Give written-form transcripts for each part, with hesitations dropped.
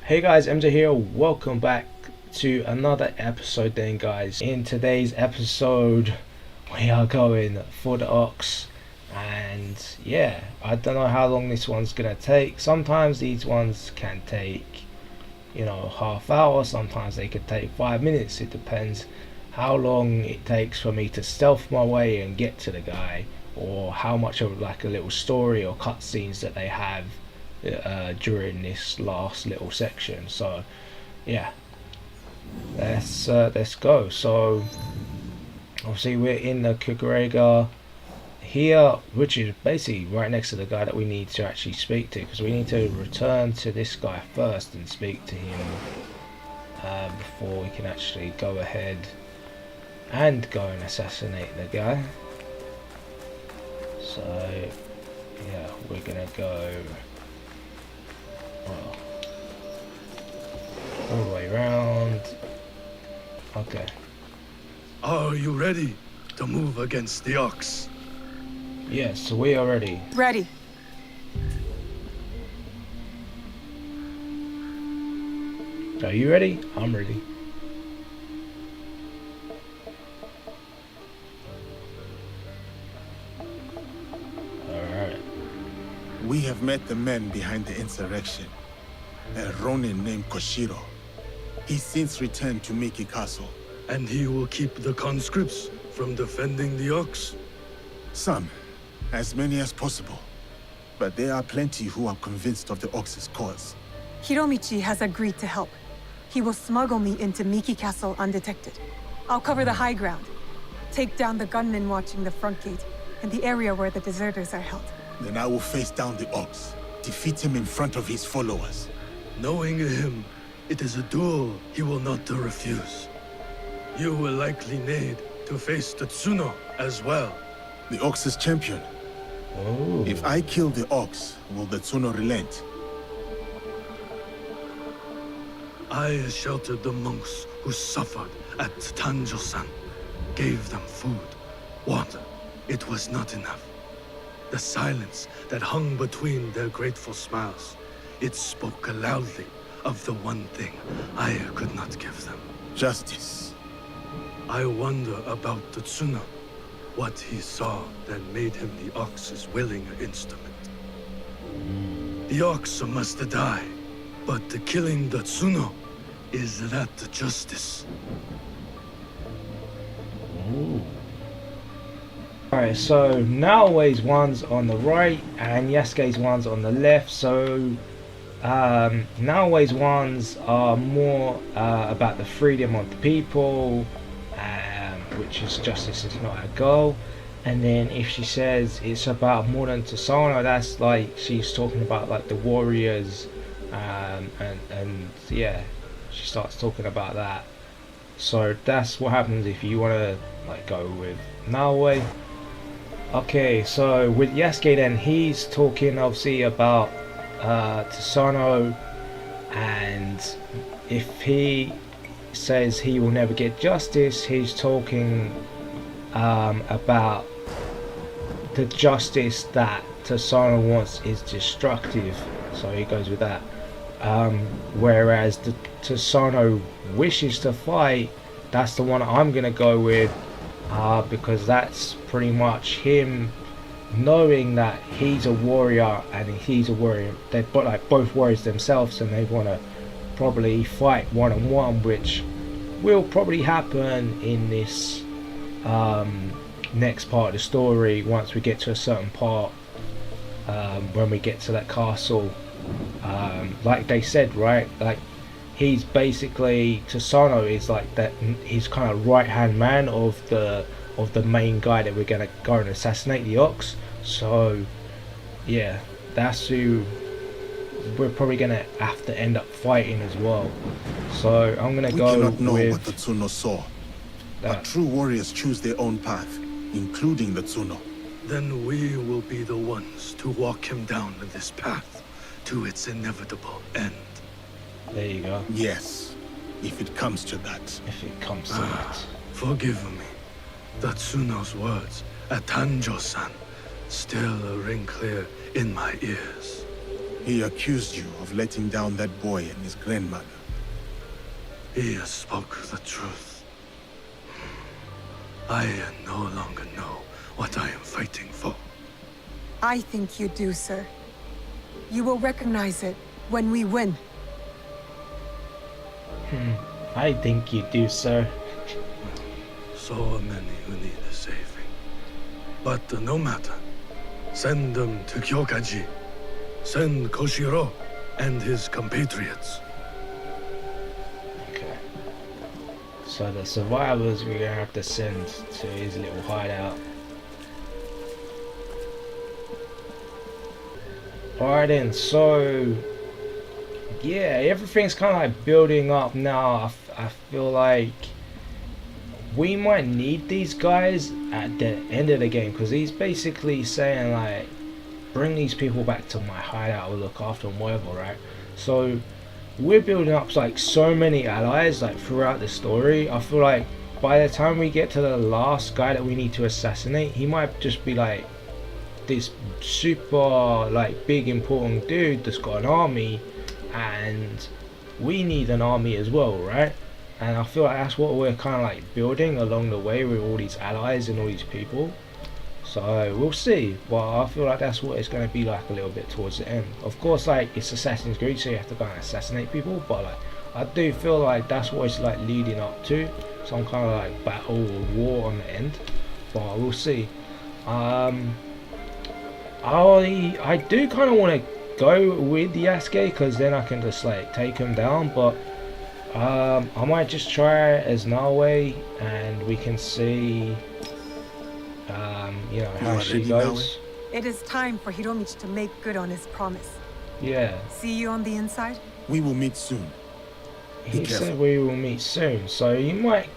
Hey guys, MJ here. Welcome back to another episode then, guys. In today's episode we are going for the Ox, and yeah, I don't know how long this one's gonna take. Sometimes these ones can take, half hour, sometimes they could take 5 minutes. It depends how long it takes for me to stealth my way and get to the guy, or how much of like a little story or cutscenes that they have during this last little section. So yeah, let's go. So obviously we're in the Kukurega here, which is basically right next to the guy that we need to actually speak to, because we need to return to this guy first and speak to him before we can actually go ahead and go and assassinate the guy. So yeah, we're gonna go all the way around. Okay. Are you ready to move against the Ox? Yes, we are ready. Ready. Are you ready? I'm ready. Alright. We have met the men behind the insurrection. A Ronin named Koshiro. He's since returned to Miki Castle. And he will keep the conscripts from defending the Ox? Some. As many as possible. But there are plenty who are convinced of the Ox's cause. Hiromichi has agreed to help. He will smuggle me into Miki Castle undetected. I'll cover the high ground, take down the gunmen watching the front gate, and the area where the deserters are held. Then I will face down the Ox, defeat him in front of his followers. Knowing him, it is a duel he will not refuse. You will likely need to face the Tsuno as well. The Ox's champion. Oh. If I kill the Ox, will the Tsuno relent? I sheltered the monks who suffered at Tanjo-san. Gave them food, water. It was not enough. The silence that hung between their grateful smiles, it spoke loudly of the one thing I could not give them. Justice. I wonder about the Tsuno. What he saw that made him the Ox's willing instrument. The Ox must die, but the killing the Tsuno, is that the justice? Alright, so Naoe's one's on the right and Yasuke's one's on the left. So Naoe's ones are more about the freedom of the people, which is justice is not a goal. And then if she says it's about more than Tasano, that's like she's talking about like the warriors, and yeah, she starts talking about that. So that's what happens if you want to like go with Naoe. Okay, so with Yasuke then, he's talking obviously about Tasano, and if he says he will never get justice, he's talking about the justice that Tasano wants is destructive, so he goes with that. Whereas the Tasano wishes to fight, that's the one I'm gonna go with, because that's pretty much him knowing that he's a warrior and he's a warrior. They're both warriors themselves, and they want to probably fight one-on-one, which will probably happen in this next part of the story once we get to a certain part, when we get to that castle. Like they said, right, like he's basically, Tasano is like that, he's kind of right hand man of the main guy that we're gonna go and assassinate, the Ox. So yeah, that's who we're probably gonna have to end up fighting as well. So I'm gonna go with... We cannot know what the Tsuno saw, but true warriors choose their own path, including the Tsuno. Then we will be the ones to walk him down this path to its inevitable end. There you go. Yes, if it comes to that. If it comes to that. Forgive me. The Tsuno's words at Tanjo-san still ring clear in my ears. He accused you of letting down that boy and his grandmother. He spoke the truth. I no longer know what I am fighting for. I think you do, sir. You will recognize it when we win. I think you do, sir. So many who need a saving. But no matter. Send them to Kyokaji. Send Koshiro and his compatriots. Okay. So the survivors we're gonna have to send to his little hideout. Alright then, so yeah, everything's kind of like building up now. I feel like we might need these guys at the end of the game, because he's basically saying like, bring these people back to my hideout, we'll look after them, whatever, right? So we're building up like so many allies like throughout the story. I feel like by the time we get to the last guy that we need to assassinate, he might just be like this super like big important dude that's got an army, and we need an army as well, right? And I feel like that's what we're kind of like building along the way with all these allies and all these people. So we'll see, but I feel like that's what it's going to be like a little bit towards the end. Of course, like it's Assassin's Creed, so you have to go and assassinate people, but like I do feel like that's what it's like leading up to, some kind of like battle or war on the end, but we'll see. I do kind of want to go with Yasuke, because then I can just like take him down, but I might just try as Naoe and we can see you know, how she goes. It is time for Hiromichi to make good on his promise. Yeah. See you on the inside? We will meet soon. He said we will meet soon, so you might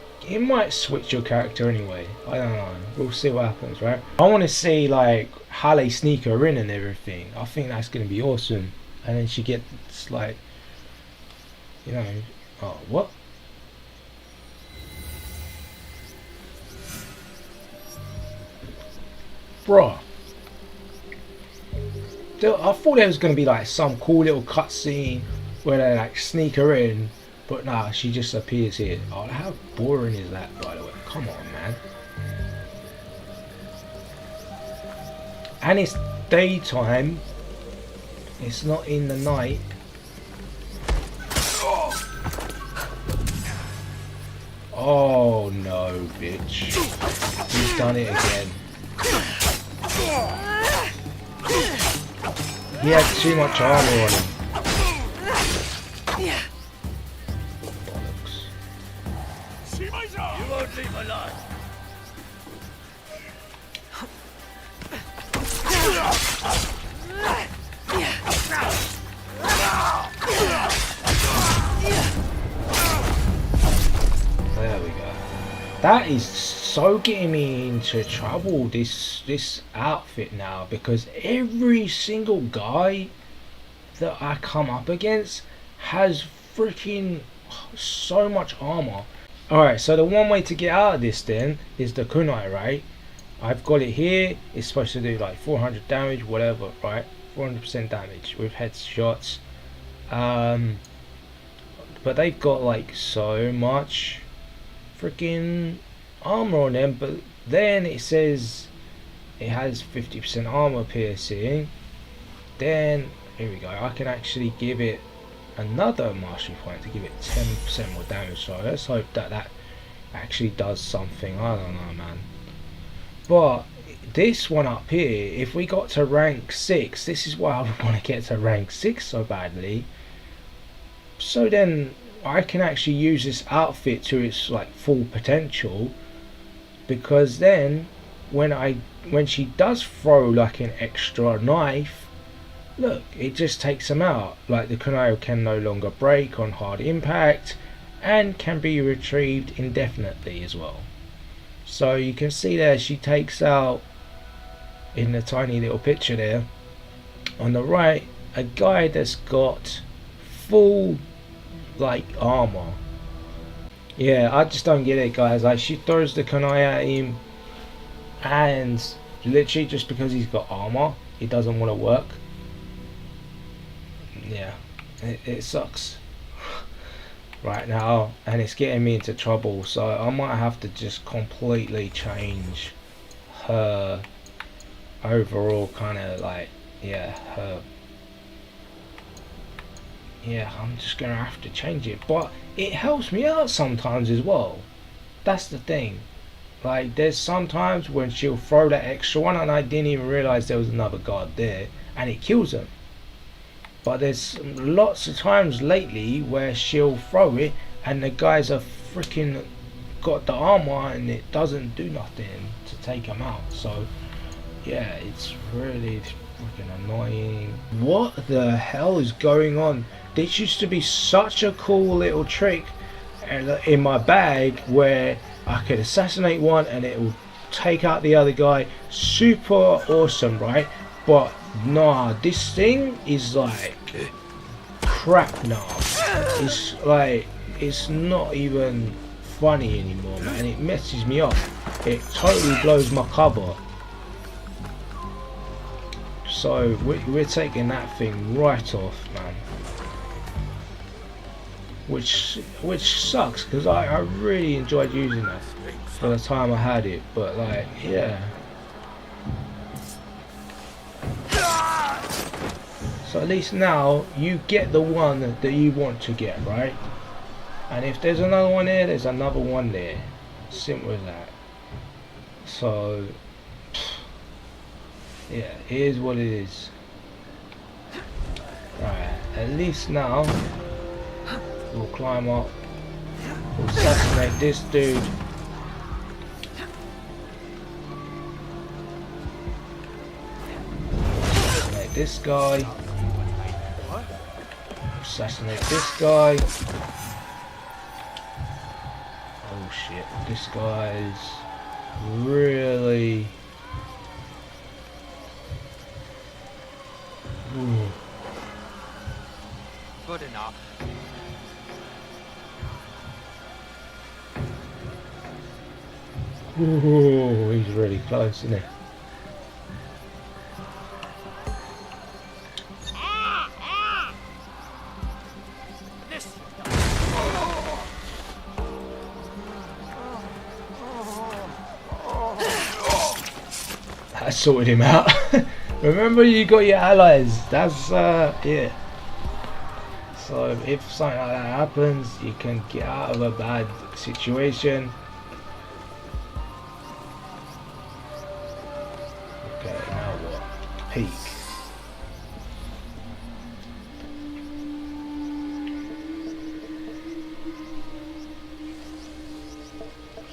switch your character anyway. I don't know. We'll see what happens, right? I want to see like how they sneak her in and everything. I think that's gonna be awesome. And then she gets like, you know, oh what? Bruh. I thought there was gonna be like some cool little cutscene where they like sneak her in, but nah, she just appears here. Oh, how boring is that, by the way? Come on, man. And it's daytime. It's not in the night. Oh no, bitch. He's done it again. He had too much armor on him. Bollocks. You won't leave alive. There we go. That is so getting me into trouble, this outfit now, because every single guy that I come up against has freaking so much armor. Alright, so the one way to get out of this then is the kunai, right? I've got it here. It's supposed to do like 400 damage, whatever, right? 400% damage with headshots. But they've got like so much freaking armor on them, but then it says it has 50% armor piercing. Then here we go, I can actually give it another mastery point to give it 10% more damage, so let's hope that that actually does something. I don't know, man. But this one up here, if we got to rank 6, this is why I want to get to rank 6 so badly, so then I can actually use this outfit to its like full potential, because then when she does throw like an extra knife, look, it just takes them out. Like the kunai can no longer break on hard impact and can be retrieved indefinitely as well. So you can see there she takes out, in the tiny little picture there on the right, a guy that's got full like armor. Yeah, I just don't get it, guys. Like she throws the kunai at him, and literally just because he's got armor, it doesn't want to work. yeah, it sucks right now, and it's getting me into trouble, so I might have to just completely change her overall kind of like, yeah, I'm just gonna have to change it, but it helps me out sometimes as well. That's the thing. Like, there's sometimes when she'll throw that extra one and I didn't even realize there was another guard there, and it kills them. But there's lots of times lately where she'll throw it and the guys are freaking got the armor and it doesn't do nothing to take them out. So yeah, it's really freaking annoying. What the hell is going on? This used to be such a cool little trick in my bag where I could assassinate one and it will take out the other guy. Super awesome, right? But nah, this thing is like crap now. It's like, it's not even funny anymore, man. It messes me up. It totally blows my cover. So we're taking that thing right off, man. Which sucks, because I really enjoyed using that for the time I had it, but like, yeah. So at least now you get the one that you want to get, right? And if there's another one there, there's another one there. Simple as that. So yeah, it is what it is. Right, at least now we'll climb up, we'll assassinate this dude. Assassinate this guy. Assassinate this guy. Oh shit, this guy's really... Ooh. Good enough. Ooh, he's really close, isn't he? I sorted him out. Remember, you got your allies. That's yeah. So if something like that happens, you can get out of a bad situation. Okay, now what? Peak.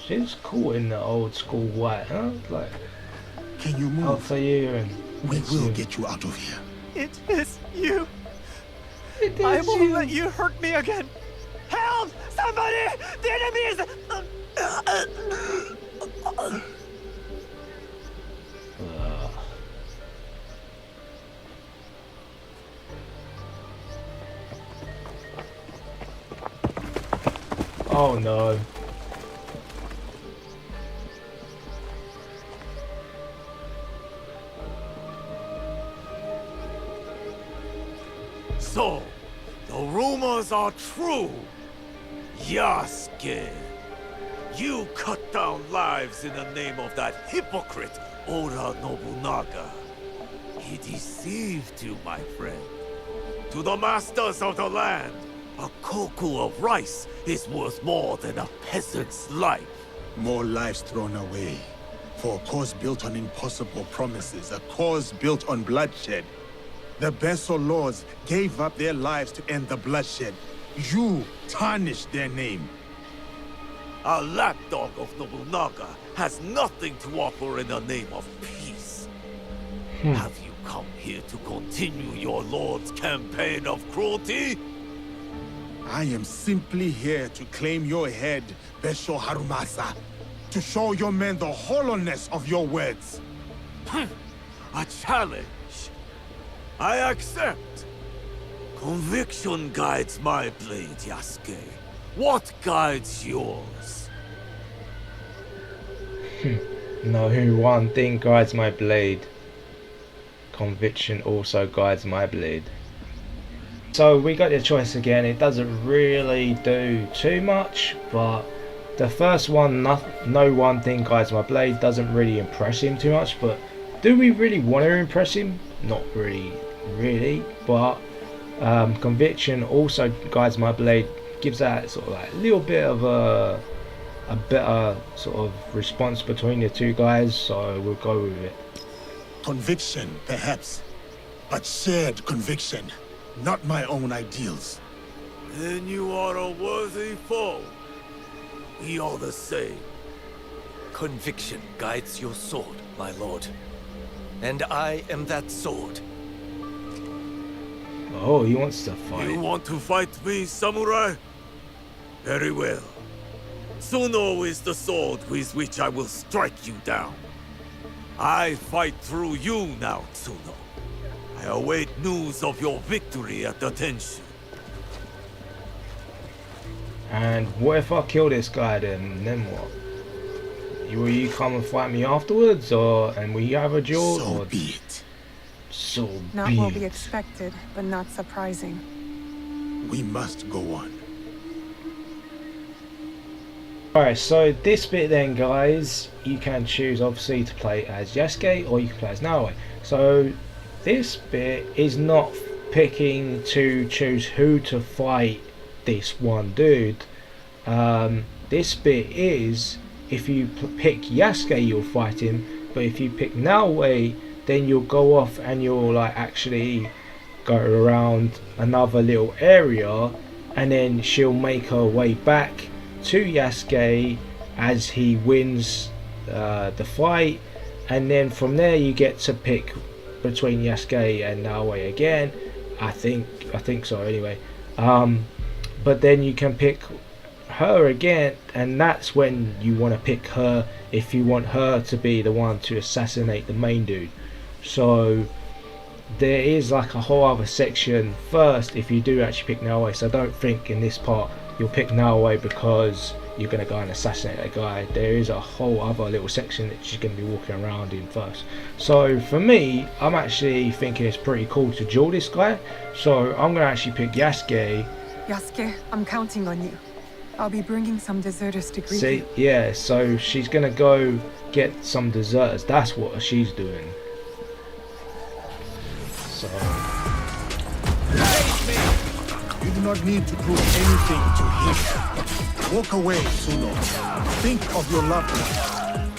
She's cool in the old school white, huh? Like, Can you move? after you and We will get you out of here. It is you. It I is won't you. let you hurt me again. Help! Somebody! The enemy is... Oh no. So, the rumors are true. Yasuke, you cut down lives in the name of that hypocrite, Oda Nobunaga. He deceived you, my friend. To the masters of the land, a koku of rice is worth more than a peasant's life. More lives thrown away. For a cause built on impossible promises, a cause built on bloodshed. The Besso lords gave up their lives to end the bloodshed. You tarnished their name. A lapdog of Nobunaga has nothing to offer in the name of peace. Have you come here to continue your lord's campaign of cruelty? I am simply here to claim your head, Besho Harumasa. To show your men the hollowness of your words. A challenge. I accept. Conviction guides my blade, Yasuke. What guides yours? No, one thing guides my blade. Conviction also guides my blade. So we got the choice again. It doesn't really do too much, but the first one, no one thing guides my blade, doesn't really impress him too much. But do we really want to impress him? Not really. But conviction also guides my blade, gives that sort of like little bit of a better sort of response between the two guys. So we'll go with it. Conviction, perhaps, but shared conviction. Not my own ideals. Then you are a worthy foe. We are the same. Conviction guides your sword, my lord. And I am that sword. Oh, he wants to fight. You want to fight me, samurai? Very well. Tsuno is the sword with which I will strike you down. I fight through you now, Tsuno. I await news of your victory at the Tenshu. And what if I kill this guy then what? Will you come and fight me afterwards, and we have a duel? So be it. So Not be what we it. expected, but not surprising. We must go on. Alright, so this bit then, guys, you can choose obviously to play as Yasuke or you can play as Naoe. So this bit is not picking to choose who to fight this one dude. This bit is, if you pick Yasuke you'll fight him, but if you pick Naoe then you'll go off and you'll like actually go around another little area, and then she'll make her way back to Yasuke as he wins the fight, and then from there you get to pick between Yasuke and Naoe again. I think so anyway. But then you can pick her again, and that's when you want to pick her if you want her to be the one to assassinate the main dude. So there is like a whole other section first if you do actually pick Naoe. So don't think in this part you'll pick Naoe because you're going to go and assassinate that guy. There is a whole other little section that she's going to be walking around in first. So for me, I'm actually thinking it's pretty cool to duel this guy, so I'm going to actually pick Yasuke. Yasuke, I'm counting on you. I'll be bringing some deserters to greet See, you. yeah, so she's going to go get some deserters. That's what she's doing. So You do not need to prove anything to him. Walk away, Tsuno. Think of your loved one.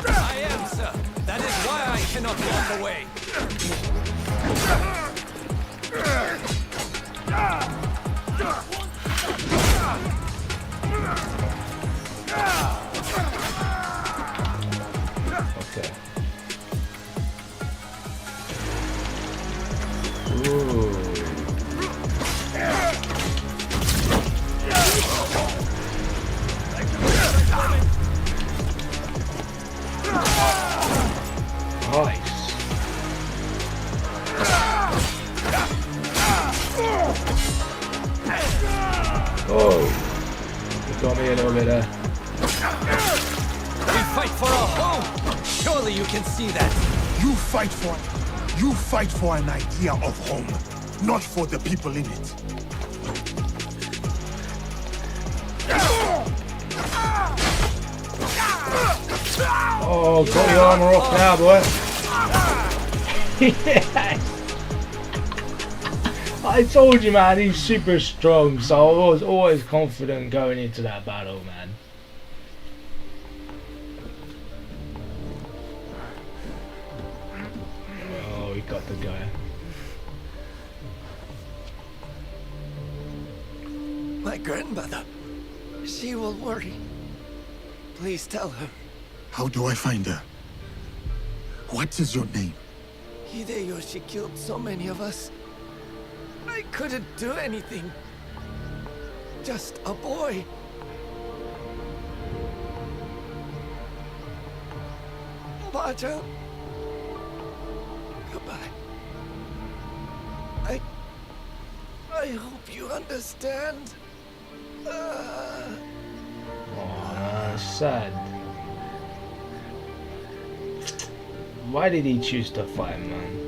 I am, sir. That is why I cannot walk away. okay. Ooh. Nice. Oh, you got me a little bit there. We fight for a home. Surely you can see that. You fight for an idea of home, not for the people in it. Oh, got your armor off now, boy. Yes. I told you, man, he's super strong, so I was always confident going into that battle, man. Oh, he got the guy. My grandmother. She will worry. Please tell her. How do I find her? What is your name? Hideyoshi killed so many of us. I couldn't do anything. Just a boy. Baja. Goodbye. I hope you understand. Oh, that's sad. Why did he choose to fight, man?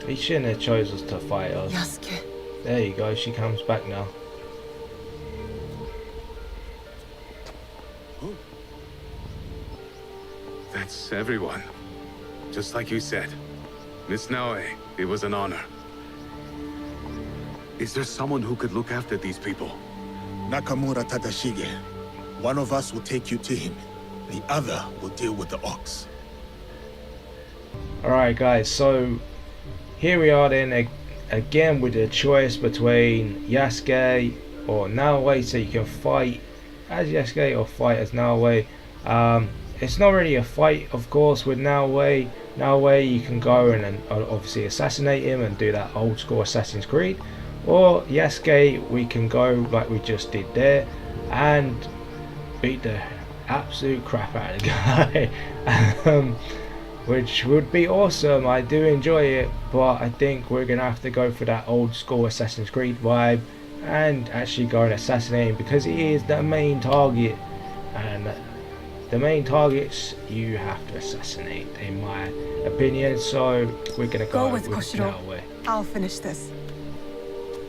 He shouldn't have chose us to fight us. Yasuke. There you go, she comes back now. That's everyone. Just like you said. Miss Naoe, it was an honor. Is there someone who could look after these people? Nakamura Tadashige. One of us will take you to him. The other will deal with the ox. Alright guys, so here we are then again with the choice between Yasuke or Naoe, so you can fight as Yasuke or fight as Naoe. It's not really a fight, of course, with Naoe. Naoe, you can go and obviously assassinate him and do that old school Assassin's Creed, or Yasuke, we can go like we just did there and beat the absolute crap out of the guy. Which would be awesome. I do enjoy it, but I think we're gonna have to go for that old school Assassin's Creed vibe and actually go and assassinate him, because he is the main target, and the main targets you have to assassinate, in my opinion. So we're gonna go with Koshiro. Naoe. I'll finish this.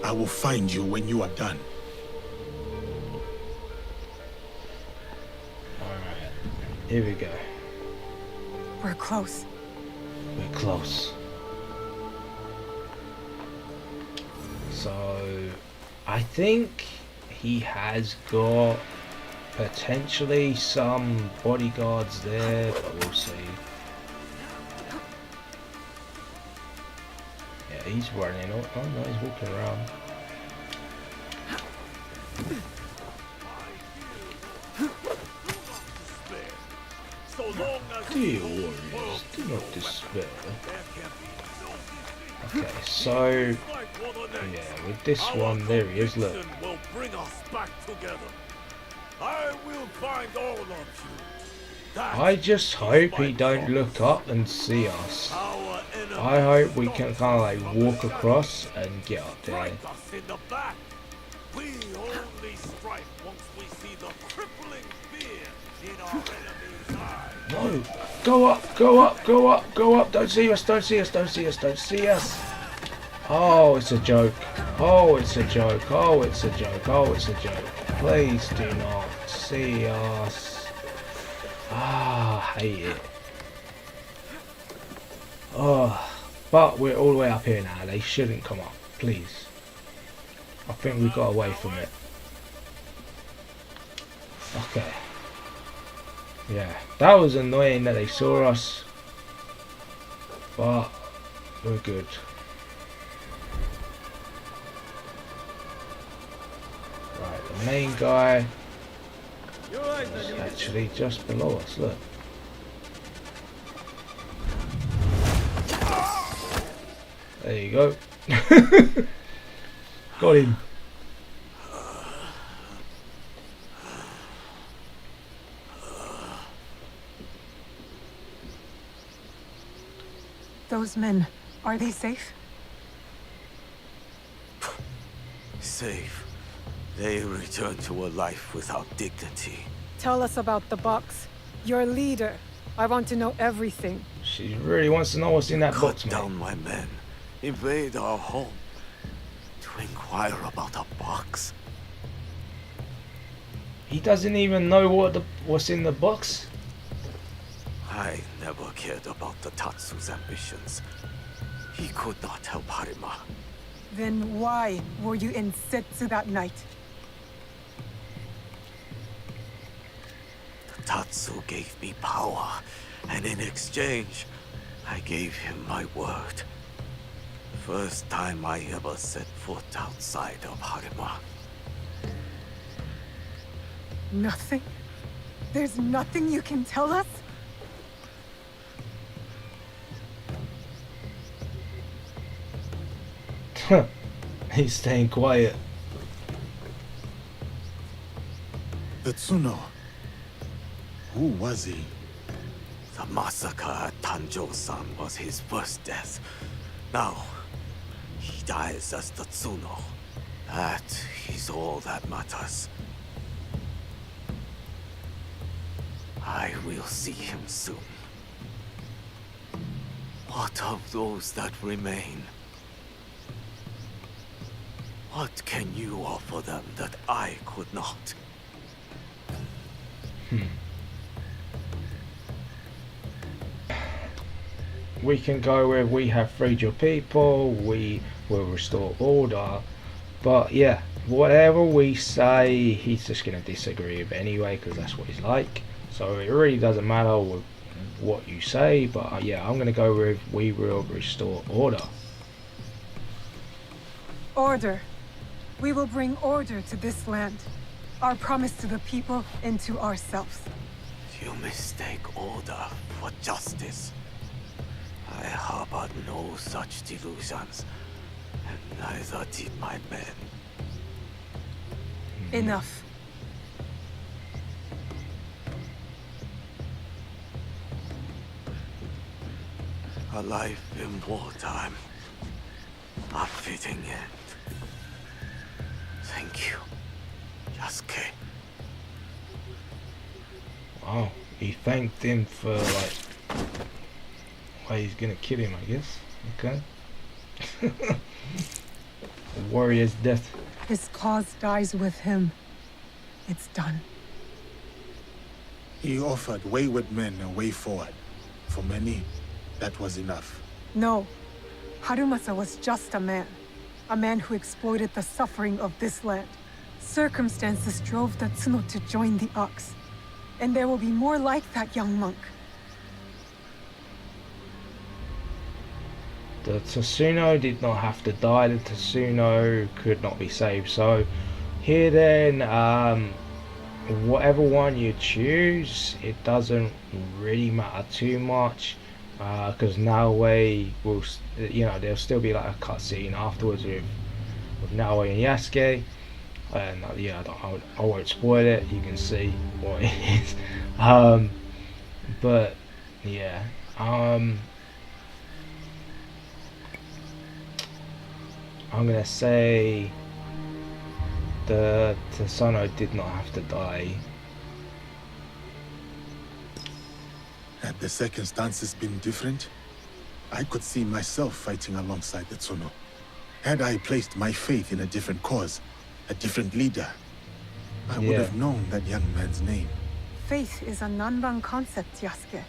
I will find you when you are done. Alright, here we go. We're close. We're close. So I think he has got potentially some bodyguards there, but we'll see. Yeah, he's running. Oh no, he's walking around. Dear warriors, do not despair. Okay, so yeah, with this one, there he is. Look. Will bring us back together. I will find all of you. I just hope he don't look up and see us. I hope we can kind of like walk across and get up there. We only strike once we see the crippling fear in our enemy's eyes. No, go up, go up, go up, go up. Don't see us, don't see us, don't see us, don't see us. Oh, it's a joke. Oh, it's a joke. Oh, it's a joke. Oh, it's a joke. Please do not see us. Ah, I hate it. Oh, but we're all the way up here now. They shouldn't come up, please. I think we got away from it. Okay. Yeah, that was annoying that they saw us, but we're good. Right, the main guy is actually just below us, look. There you go. Got him. Those men, are they safe? Safe. They return to a life without dignity. Tell us about the box. Your leader. I want to know everything. She really wants to know what's in that Cut box, mate. down my men. Invade our home. To inquire about a box. He doesn't even know what's in the box. I never cared about the Tatsu's ambitions. He could not help Harima. Then why were you in Setsu that night? The Tatsu gave me power, and in exchange, I gave him my word. First time I ever set foot outside of Harima. Nothing? There's nothing you can tell us? He's staying quiet. The Tsuno. Who was he? The massacre at Tanjo-san was his first death. Now, he dies as the Tsuno. That is all that matters. I will see him soon. What of those that remain? What can you offer them that I could not? We can go with we have freed your people, we will restore order. But yeah, whatever we say, he's just going to disagree with anyway, because that's what he's like. So it really doesn't matter what you say, but yeah, I'm going to go with we will restore order. Order. We will bring order to this land. Our promise to the people and to ourselves. You mistake order for justice. I harbored no such delusions, and neither did my men. Enough. A life in wartime. A fitting end. Thank you, Yasuke. Wow, he thanked him for like why he's gonna kill him, I guess. Okay. The warrior's death. His cause dies with him. It's done. He offered wayward men a way forward. For many, that was enough. No. Harumasa was just a man. A man who exploited the suffering of this land. Circumstances drove Tatsuno to join the Ox. And there will be more like that young monk. The Tatsuno did not have to die. The Tatsuno could not be saved. So here then, whatever one you choose, it doesn't really matter too much, because Naoe will, there'll still be like a cutscene afterwards with Naoe and Yasuke, and yeah, I won't spoil it. You can see what it is, but yeah, I'm gonna say the Tatsuno did not have to die. Had the circumstances been different, I could see myself fighting alongside the Tsuno. Had I placed my faith in a different cause, a different leader, I would have known that young man's name. Faith is a Nanban concept, Yasuke.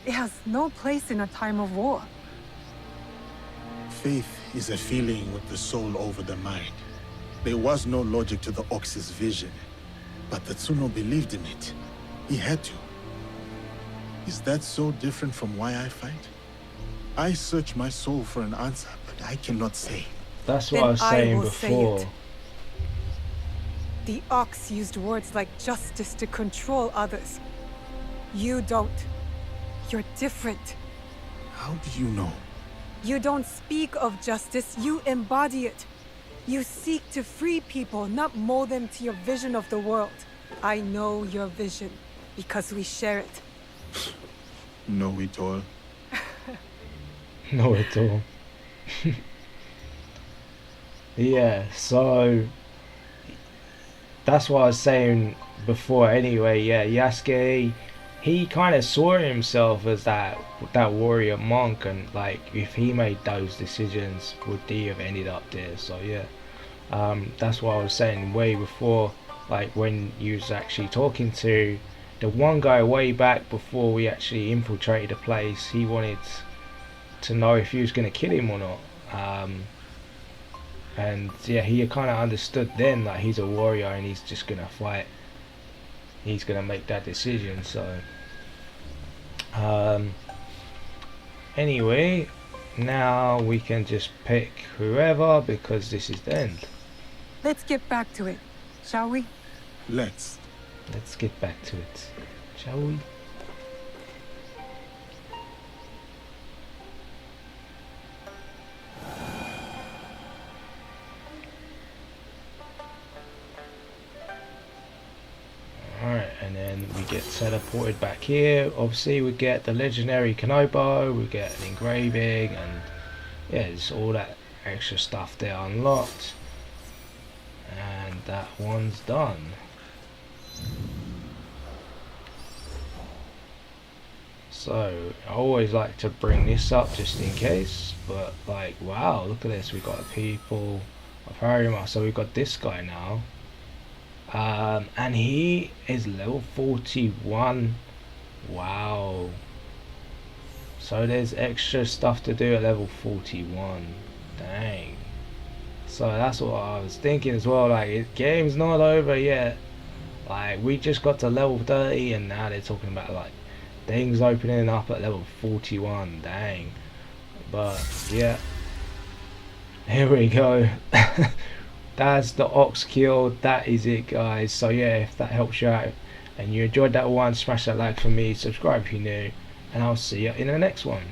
It has no place in a time of war. Faith is a feeling with the soul over the mind. There was no logic to the Ox's vision, but the Tsuno believed in it. He had to. Is that so different from why I fight? I search my soul for an answer, but I cannot say. That's what Then I was saying will say before. it. The Ox used words like justice to control others. You don't. You're different. How do you know? You don't speak of justice, you embody it. You seek to free people, not mold them to your vision of the world. I know your vision, because we share it. Know it all. Not at all. Yeah, so that's what I was saying before anyway. Yeah, Yasuke, he kind of saw himself as that warrior monk, and like if he made those decisions, would he have ended up there? So yeah, that's what I was saying way before, like when you was actually talking to the one guy way back before we actually infiltrated the place. He wanted to know if he was going to kill him or not, and yeah, he kind of understood then that he's a warrior and he's just going to fight. He's going to make that decision. So anyway, now we can just pick whoever, because this is the end. Let's get back to it, shall we? Let's. Let's get back to it, shall we? Alright, and then we get teleported back here. Obviously we get the legendary Kanobo, we get an engraving, and yeah, there's all that extra stuff there unlocked. And that one's done. So I always like to bring this up just in case, but like, wow, look at this, we got people of Harima. So we got this guy now, and he is level 41. Wow. So there's extra stuff to do at level 41. Dang. So that's what I was thinking as well, like, game's not over yet. Like, we just got to level 30 and now they're talking about like things opening up at level 41. Dang. But yeah, here we go. That's the ox kill. That is it, guys. So yeah, if that helps you out and you enjoyed that one, smash that like for me, subscribe if you're new, and I'll see you in the next one.